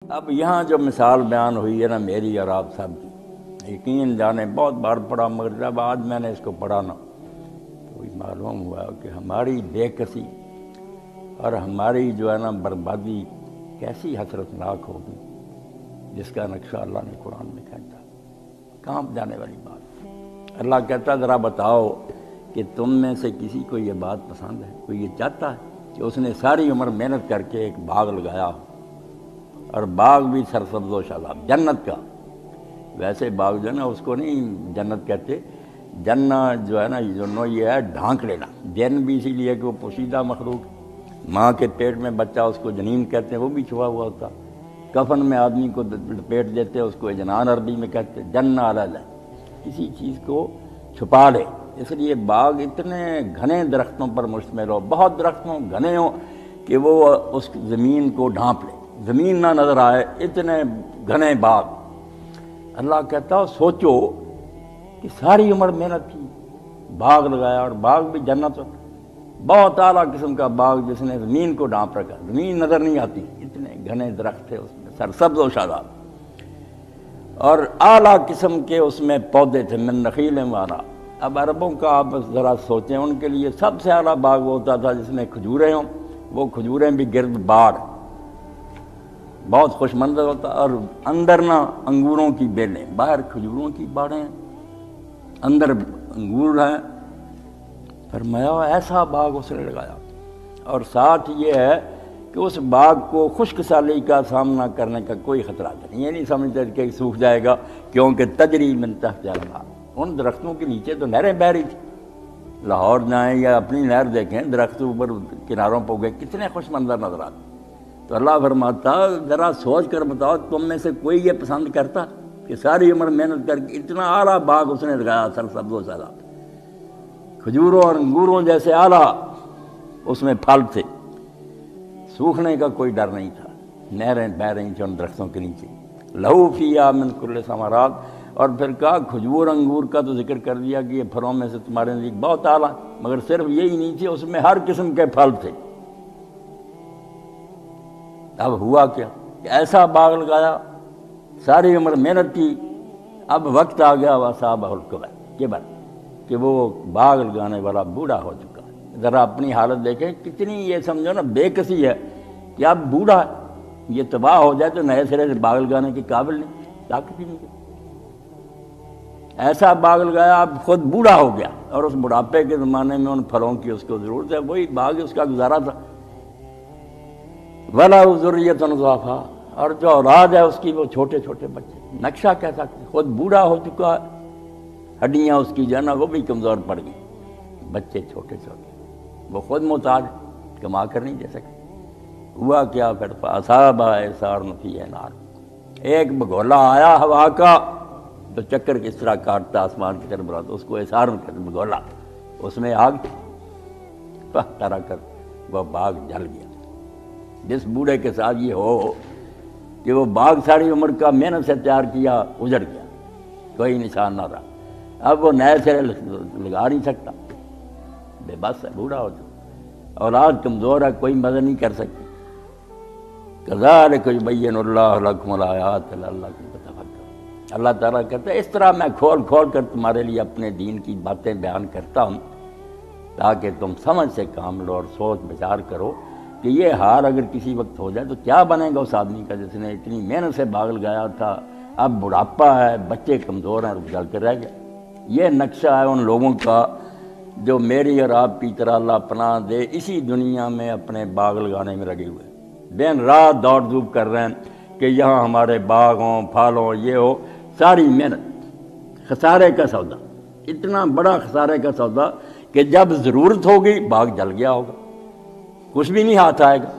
اب یہاں جو مثال بیان ہوئی ہے نا میری اور آپ سب کی، یقین جانے بہت بار پڑھا، مگر جب آج میں نے اس کو پڑھا نا تو معلوم ہوا کہ ہماری بے کسی اور ہماری جو ہے نا بربادی کیسی حسرتناک ہوگی، جس کا نقشہ اللہ نے قرآن میں کھینچا۔ کانپ جانے والی بات۔ اللہ کہتا ذرا بتاؤ کہ تم میں سے کسی کو یہ بات پسند ہے؟ کوئی یہ چاہتا ہے کہ اس نے ساری عمر محنت کر کے ایک باغ لگایا ہو، اور باغ بھی سرسبز و شاداب جنت کا؟ ویسے باغ جو ہے نا اس کو نہیں جنت کہتے، جنت جو ہے نا یہ ہے ڈھانک لینا۔ جن بھی اسی لیے کہ وہ پوشیدہ مخلوق، ماں کے پیٹ میں بچہ اس کو جنین کہتے ہیں، وہ بھی چھپا ہوا ہوتا۔ کفن میں آدمی کو لپیٹ دیتے اس کو اجنان عربی میں کہتے ہیں۔ جنہ علیہ، کسی چیز کو چھپا لے۔ اس لیے باغ اتنے گھنے درختوں پر مشتمل ہو، بہت درختوں گھنے ہوں کہ وہ اس زمین کو ڈھانپ لے، زمین نہ نظر آئے، اتنے گھنے باغ۔ اللہ کہتا سوچو کہ ساری عمر محنت کی، باغ لگایا، اور باغ بھی جنت، بہت اعلیٰ قسم کا باغ جس نے زمین کو ڈھانپ رکھا، زمین نظر نہیں آتی، اتنے گھنے درخت تھے اس میں سرسبز و شاداب، اور اعلیٰ قسم کے اس میں پودے تھے، من نخیل وانا۔ اب عربوں کا آپ ذرا سوچیں، ان کے لیے سب سے اعلیٰ باغ وہ ہوتا تھا جس میں کھجوریں ہوں، وہ کھجوریں بھی گرد باڑ، بہت خوش منظر ہوتا، اور اندر نہ انگوروں کی بیلیں، باہر کھجوروں کی باڑیں، اندر انگور ہیں۔ فرمایا ایسا باغ اس نے لگایا، اور ساتھ یہ ہے کہ اس باغ کو خشک سالی کا سامنا کرنے کا کوئی خطرہ نہیں۔ یہ نہیں سمجھتے کہ سوکھ جائے گا، کیونکہ تجری من تحت الانہار، ان درختوں کے نیچے تو نہریں بہہ رہی تھی۔ لاہور جائیں یا اپنی نہر دیکھیں، درخت اوپر کناروں پہ گئے، کتنے خوش منظر نظر آتے۔ تو اللہ فرماتا ذرا سوچ کر بتاؤ تم میں سے کوئی یہ پسند کرتا کہ ساری عمر محنت کر کے اتنا اعلیٰ باغ اس نے لگایا، سرسبز و شاداب، کھجوروں اور انگوروں جیسے اعلیٰ اس میں پھل تھے، سوکھنے کا کوئی ڈر نہیں تھا، نہریں بہہ رہی تھیں ان درختوں کے نیچے، لہو فیہا من کل ثمرات۔ اور پھر کہا کھجور انگور کا تو ذکر کر دیا کہ یہ پھلوں میں سے تمہارے نزدیک بہت اعلیٰ، مگر صرف یہی نہیں تھے، اس میں ہر قسم کے پھل تھے۔ اب ہوا کیا کہ ایسا باغ لگایا، ساری عمر محنت کی، اب وقت آ گیا وَأَصَابَهُ الْكِبَرُ کہ وہ باغ لگانے والا بوڑھا ہو چکا ہے۔ ذرا اپنی حالت دیکھیں، کتنی یہ سمجھو نا بے کسی ہے کہ اب بوڑھا ہے، یہ تباہ ہو جائے تو نئے سرے سے باغ لگانے کے قابل نہیں، طاقت ہی نہیں۔ ایسا باغ لگایا، اب خود بوڑھا ہو گیا، اور اس بڑھاپے کے زمانے میں ان پھلوں کی اس کو ضرورت ہے، وہی باغ اس کا گزارا تھا۔ وَلَهُ ذُرِّيَّةٌ ضَعْفَاء، اور جو اولاد ہے اس کی وہ چھوٹے چھوٹے بچے۔ نقشہ کیسا، خود بوڑھا ہو چکا ہے، ہڈیاں اس کی جو ہے نا وہ بھی کمزور پڑ گئی، بچے چھوٹے چھوٹے، وہ خود محتاج، کما کر نہیں دے سکتے۔ ہوا کیا پھر فَأَصَابَهَا إِعْصَارٌ فِيهِ نَارٌ، ایک بگولا آیا ہوا کا تو چکر کس طرح کاٹتا آسمان کی طرف بڑھاتا، اس کو اعصار کہتے ہیں، بگولا، اس میں آگ فَاحْتَرَقَتْ، وہ باغ جل گیا۔ جس بوڑھے کے ساتھ یہ ہو کہ وہ باغ ساری عمر کا محنت سے تیار کیا اجڑ گیا، کوئی نشان نہ رہا، اب وہ نئے سرے لگا نہیں سکتا، بے بس ہے، بوڑھا ہو چکا، اولاد کمزور ہے، کوئی مدد نہیں کر سکتی۔ كَذَلِكَ يُبَيِّنُ اللَّهُ لَكُمُ الْآيَاتِ لَعَلَّكُمْ تَتَفَكَّرُونَ، اللہ تعالیٰ کہتا ہے اس طرح میں کھول کھول کر تمہارے لیے اپنے دین کی باتیں بیان کرتا ہوں تاکہ تم سمجھ سے کام لو اور سوچ بچار کرو کہ یہ حال اگر کسی وقت ہو جائے تو کیا بنے گا اس آدمی کا جس نے اتنی محنت سے باغ لگایا تھا، اب بڑھاپا ہے، بچے کمزور ہیں، رک جل کر رہ گیا۔ یہ نقشہ ہے ان لوگوں کا جو میری اور آپ کی طرح اللہ پناہ دے اسی دنیا میں اپنے باغ لگانے میں لگے ہوئے، دن رات دوڑ دھوپ کر رہے ہیں کہ یہاں ہمارے باغ ہوں، پھل ہوں، یہ ہو، ساری محنت خسارے کا سودا، اتنا بڑا خسارے کا سودا کہ جب ضرورت ہوگی باغ جل گیا ہوگا، کچھ بھی نہیں ہاتھ آئے گا۔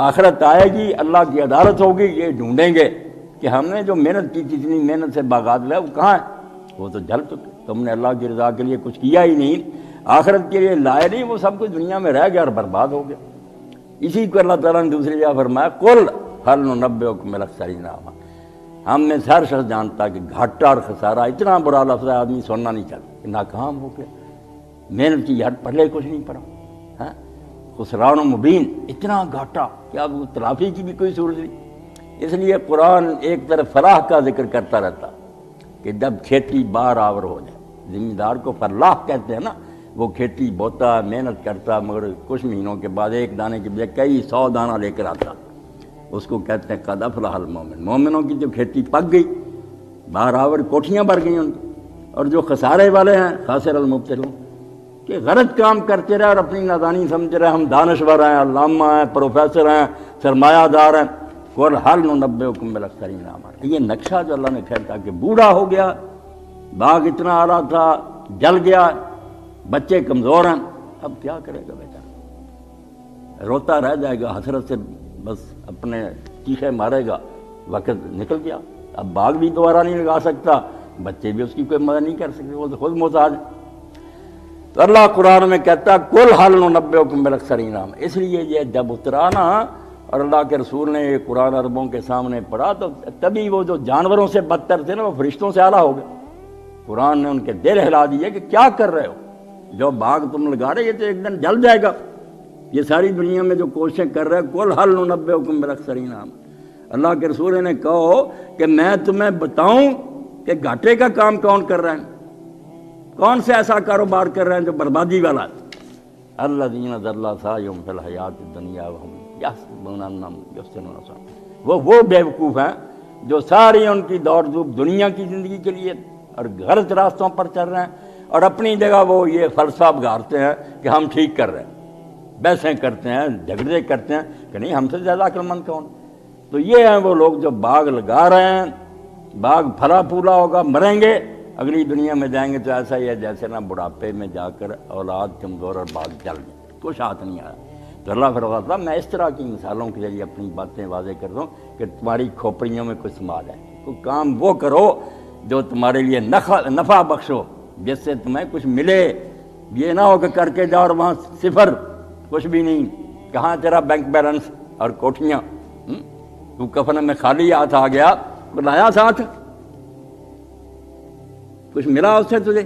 آخرت آئے گی، اللہ کی عدالت ہوگی، یہ ڈھونڈیں گے کہ ہم نے جو محنت کی تھی، اتنی محنت سے باغات لائے، وہ کہاں ہے؟ وہ تو جل چکے، تم نے اللہ کی رضا کے لیے کچھ کیا ہی نہیں، آخرت کے لیے لائے نہیں، وہ سب کچھ دنیا میں رہ گیا اور برباد ہو گیا۔ اسی کو اللہ تعالیٰ نے دوسری جگہ فرمایا قُلْ هَلْ نُنَبِّئُكُم بِالْأَخْسَرِينَ أَعْمَالًا، ہم میں سے ہر شخص جانتا کہ گھاٹا اور خسارہ اتنا برا لفظ ہے، آدمی سننا نہیں چاہتا کہ ناکام ہو گیا، محنت کی ہٹ پہلے کچھ نہیں پڑا، خسران و مبین، اتنا گھاٹا کہ اب تلافی کی بھی کوئی صورت نہیں۔ اس لیے قرآن ایک طرف فلاح کا ذکر کرتا رہتا کہ جب کھیتی بار آور ہو جائے، زمیندار کو فلاح کہتے ہیں نا، وہ کھیتی بوتا محنت کرتا مگر کچھ مہینوں کے بعد ایک دانے کے بجائے کئی 100 دانہ لے کر آتا، اس کو کہتے ہیں قد افلح المومن۔ مومنوں کی جو کھیتی پک گئی، بار آور کوٹھیاں بھر گئی ان کی، اور جو خسارے والے ہیں خاسر المبطلون، کہ غلط کام کرتے رہے اور اپنی نادانی سمجھ رہے ہم دانشور ہیں، علامہ ہیں، پروفیسر ہیں، سرمایہ دار ہیں۔ قل هل ننبئکم بالاخسرین اعمالا، یہ نقشہ جو اللہ نے کھینچا کہ بوڑھا ہو گیا، باغ اتنا اعلیٰ تھا جل گیا، بچے کمزور ہیں، اب کیا کرے گا بیچارہ؟ روتا رہ جائے گا حسرت سے، بس اپنے چیخے مارے گا، وقت نکل گیا، اب باغ بھی دوبارہ نہیں لگا سکتا، بچے بھی اس کی کوئی مدد نہیں کر سکتے، وہ تو خود محتاج ہے۔ تو اللہ قرآن میں کہتا ہے قل هل ننبئکم بالاخسرین اعمالا، اس لیے یہ جب اترا نا اور اللہ کے رسول نے یہ قرآن عربوں کے سامنے پڑھا تو تبھی وہ جو جانوروں سے بدتر تھے نا وہ فرشتوں سے اعلیٰ ہو گئے۔ قرآن نے ان کے دل ہلا دیے کہ کیا کر رہے ہو، جو باغ تم لگا رہے یہ تو ایک دن جل جائے گا، یہ ساری دنیا میں جو کوششیں کر رہے ہیں قل هل ننبئکم بالاخسرین اعمالا، اللہ کے رسول نے کہو کہ میں تمہیں بتاؤں کہ گھاٹے کا کام کون کر رہے ہیں، کون سے ایسا کاروبار کر رہے ہیں جو بربادی والا ہے۔ الذین ضل سعیہم فی الحیاۃ الدنیا وہم یحسبون انہم یحسنون صنعا، وہ بیوقوف ہیں جو ساری ان کی دوڑ دھوپ دنیا کی زندگی کے لیے اور غلط راستوں پر چل رہے ہیں، اور اپنی جگہ وہ یہ فلسفہ بگاڑتے ہیں کہ ہم ٹھیک کر رہے ہیں، بحثیں کرتے ہیں، جھگڑے کرتے ہیں کہ نہیں ہم سے زیادہ عقل مند کون۔ تو یہ ہیں وہ لوگ جو باغ لگا رہے ہیں، باغ پھلا پھولا ہوگا، مریں گے، اگلی دنیا میں جائیں گے تو ایسا ہی ہے جیسے نا بڑھاپے میں جا کر اولاد کمزور اور باغ جل گئے، کچھ ہاتھ نہیں آیا۔ تو اللہ فرماتا میں اس طرح کی مثالوں کے ذریعے اپنی باتیں واضح کر دوں کہ تمہاری کھوپڑیوں میں کچھ سما جائے، کوئی کام وہ کرو جو تمہارے لیے نفع بخش ہو، جس سے تمہیں کچھ ملے، یہ نہ ہو کہ کر کے جاؤ اور وہاں صفر، کچھ بھی نہیں، کہاں تیرا بینک بیلنس اور کوٹھیاں، تو کفن میں خالی ہاتھ آ گیا، لایا ساتھ، کچھ ملا اس سے تجھے۔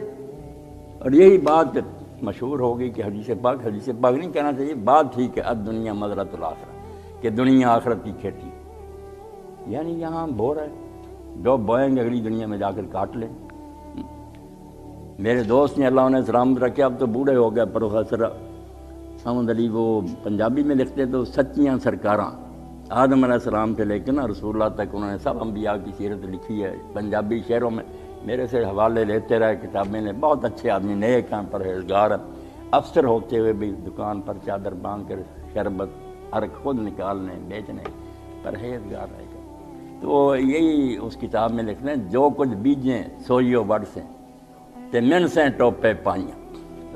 اور یہی بات مشہور ہوگی کہ حدیث پاک نہیں کہنا چاہیے، بات ٹھیک ہے، اب دنیا مزرعۃ الآخرہ، کہ دنیا آخرت کی کھیتی، یعنی یہاں بو رہے جو بوئیں گے اگلی دنیا میں جا کر کاٹ لیں۔ میرے دوست نے اللہ انہیں سلامت رکھے، اب تو بوڑھے ہو گئے، پروفیسر احمد علی، وہ پنجابی میں لکھتے تو سچیاں سرکاراں، آدم علیہ السلام سے لے کے نا رسول اللہ تک انہوں نے سب انبیاء کی سیرت لکھی ہے پنجابی شعروں میں، میرے سے حوالے لیتے رہے کتابیں نے، بہت اچھے آدمی، نیک ہیں، پرہیزگار ہیں، افسر ہوتے ہوئے بھی دکان پر چادر باندھ کر شربت عرق خود نکالنے بیچنے، پرہیزگار رہے گا۔ تو یہی اس کتاب میں لکھتے ہیں جو کچھ بیجیں سوئیو وڑ سے تے من سے ٹوپے پائیاں،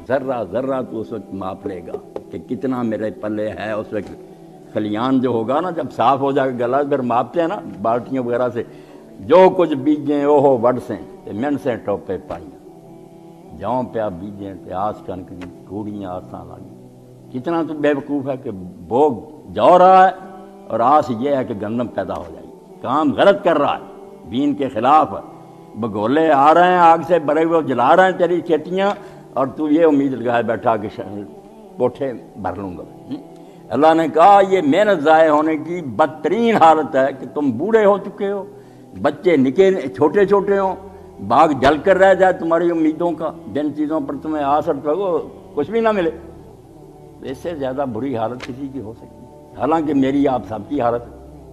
ذرہ ذرہ تو اس وقت ماپ لے گا کہ کتنا میرے پلے ہے، اس وقت کھلیان جو ہوگا نا جب صاف ہو جائے گا گلا، پھر ماپتے ہیں نا بالٹیوں وغیرہ سے، جو کچھ بیجیں اوہو وڑ سے تے من سے ٹوپے پائیاں، جاؤں پہ آپ بیجیں تے آس کنک دی کوڑیاں آساں لاگیں۔ کتنا تو بے وقوف ہے کہ بوگ جاؤ رہا ہے اور آس یہ ہے کہ گندم پیدا ہو جائے، کام غلط کر رہا ہے، دین کے خلاف ہے، بگولے آ رہے ہیں آگ سے بھرے ہوئے جلا رہے ہیں تیری کھیتیاں، اور تو یہ امید لگائے بیٹھا کہ پوٹھے بھر لوں گا۔ اللہ نے کہا یہ محنت ضائع ہونے کی بدترین حالت ہے کہ تم بوڑھے ہو چکے ہو، بچے نکے چھوٹے چھوٹے ہوں، باغ جل کر رہ جائے تمہاری امیدوں کا، جن چیزوں پر تمہیں آس اور لگو کچھ بھی نہ ملے، اس سے زیادہ بری حالت کسی کی ہو سکتی ہے۔ حالانکہ میری آپ سب کی حالت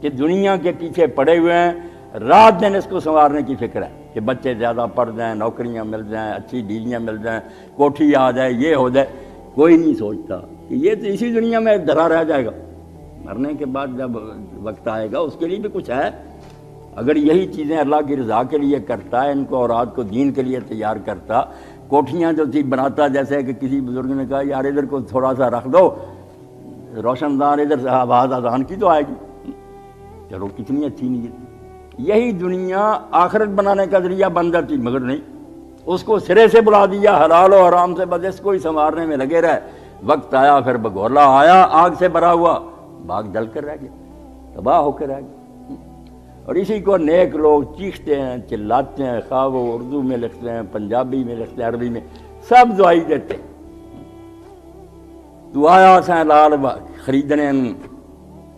کہ دنیا کے پیچھے پڑے ہوئے ہیں، رات دن اس کو سنوارنے کی فکر ہے کہ بچے زیادہ پڑھ جائیں، نوکریاں مل جائیں، اچھی ڈیلیاں مل جائیں، کوٹھی آ جائے، یہ ہو جائے، کوئی نہیں سوچتا کہ یہ تو اسی دنیا میں دھرا رہ جائے گا، مرنے کے بعد جب وقت آئے گا اس کے لیے بھی کچھ ہے۔ اگر یہی چیزیں اللہ کی رضا کے لیے کرتا ہے، ان کو اوراد کو دین کے لیے تیار کرتا، کوٹھیاں جو تھی بناتا، جیسے کہ کسی بزرگ نے کہا یار ادھر کو تھوڑا سا رکھ دو روشن دان، ادھر سے آواز اذان کی تو آئے گی، چلو کتنی اچھی نیت۔ یہی دنیا آخرت بنانے کا ذریعہ بن جاتی، مگر نہیں، اس کو سرے سے بلا دیا، حلال و حرام سے بس اس کو ہی سنوارنے میں لگے رہے۔ وقت آیا پھر بگولا آیا آگ سے بھرا ہوا، باغ جل کر رہ گیا، تباہ ہو کے رہ گیا۔ اور اسی کو نیک لوگ چیختے ہیں، چلاتے ہیں، خواہ وہ اردو میں لکھتے ہیں، پنجابی میں لکھتے ہیں، عربی میں، سب دعائی دیتے ہیں۔ تو آیا سیں لال خریدنے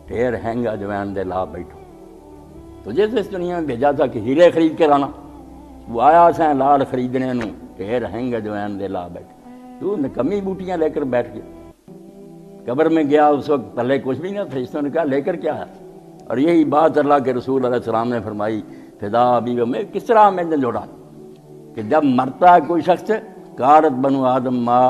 ڈھیر ہینگا جوین دے لا بیٹھو، تجھے تو اس دنیا میں بھیجا تھا کہ ہیرے خرید کے لانا، وہ آیا سیں لال خریدنے نو ڈھیر ہنگ جوین دے لا بیٹھے، تو نکمی بوٹیاں لے کر بیٹھ گیا۔ قبر میں گیا اس وقت پہلے کچھ بھی نہ فرشتوں نے کہا لے کر کیا ہے، اور یہی بات اللہ کے رسول علیہ السلام نے فرمائی فدا ابی میں کس طرح میں نے جوڑا کہ جب مرتا ہے کوئی شخص کارت بنو آدم ما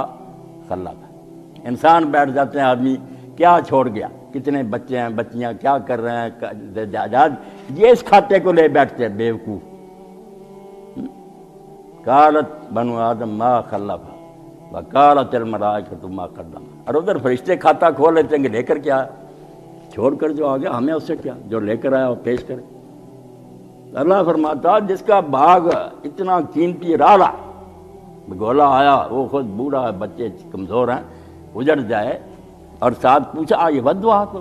خلف، انسان بیٹھ جاتے ہیں آدمی کیا چھوڑ گیا، کتنے بچے ہیں بچیاں کیا کر رہے ہیں جائیداد، یہ اس کھاتے کو لے بیٹھتے ہیں بیوقوف۔ کارت بنو آدم ما خلف وقالت الملائکۃ ما قدم، اور ادھر فرشتے کھاتا کھول لیتے ہیں کہ لے کر کیا ہے، چھوڑ کر جو آ گیا ہمیں اس سے کیا، جو لے کر آیا وہ پیش کرے۔ اللہ فرماتا جس کا باغ اتنا قیمتی رالا گولا آیا، وہ خود بوڑھا ہے، بچے کمزور ہیں، اجڑ جائے، اور ساتھ پوچھا یہ ودوا تو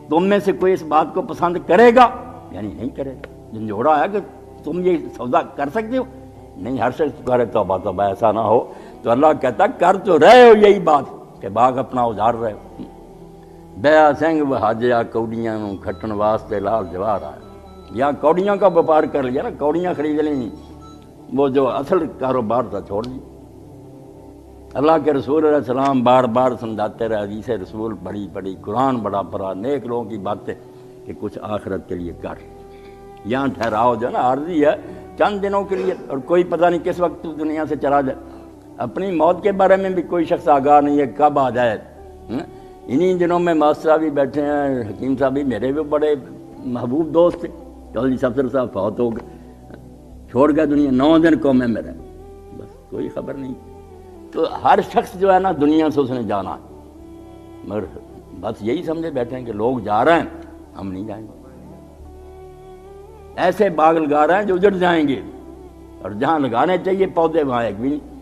تم میں سے کوئی اس بات کو پسند کرے گا، یعنی نہیں کرے گا، جھنجھوڑا ہے کہ تم یہ سودا کر سکتے ہو، نہیں، ہر شخص کرے توبہ توبہ ایسا نہ ہو۔ تو اللہ کہتا کر تو رہے ہو یہی بات کہ باغ اپنا اجاڑ رہے ہو۔ بیا سنگ وہ حاجیا کوڑیاں نو کھٹن واسطے لال جوار آیا، یا کوڑیاں کا وپار کر لیا نا، کوڑیاں خرید لیں، وہ جو اصل کاروبار تھا چھوڑ دیا۔ اللہ کے رسول علیہ السلام بار بار سمجھاتے رہے، حدیث رسول بڑی بڑی، قرآن بڑا پڑا، نیک لوگوں کی باتیں کہ کچھ آخرت کے لیے کر، یہاں ٹھہراؤ جو نا عارضی ہے چند دنوں کے لیے، اور کوئی پتہ نہیں کس وقت تو دنیا سے چلا جائے۔ اپنی موت کے بارے میں بھی کوئی شخص آگاہ نہیں ہے کب آ جائے۔ انہی دنوں میں ماسٹر صاحب بھی بیٹھے ہیں، حکیم صاحب بھی میرے بھی بڑے محبوب دوست تھے، چودھری سفدر صاحب فوت ہو گئے، چھوڑ گئے دنیا، 9 دن قومے میں رہے، بس کوئی خبر نہیں۔ تو ہر شخص جو ہے نا دنیا سے اس نے جانا ہے، مگر بس یہی سمجھے بیٹھے ہیں کہ لوگ جا رہے ہیں ہم نہیں جائیں گے، ایسے باغ لگا رہے ہیں جو اجڑ جائیں گے، اور جہاں لگانے چاہیے پودے وہاں ایک بھی نہیں۔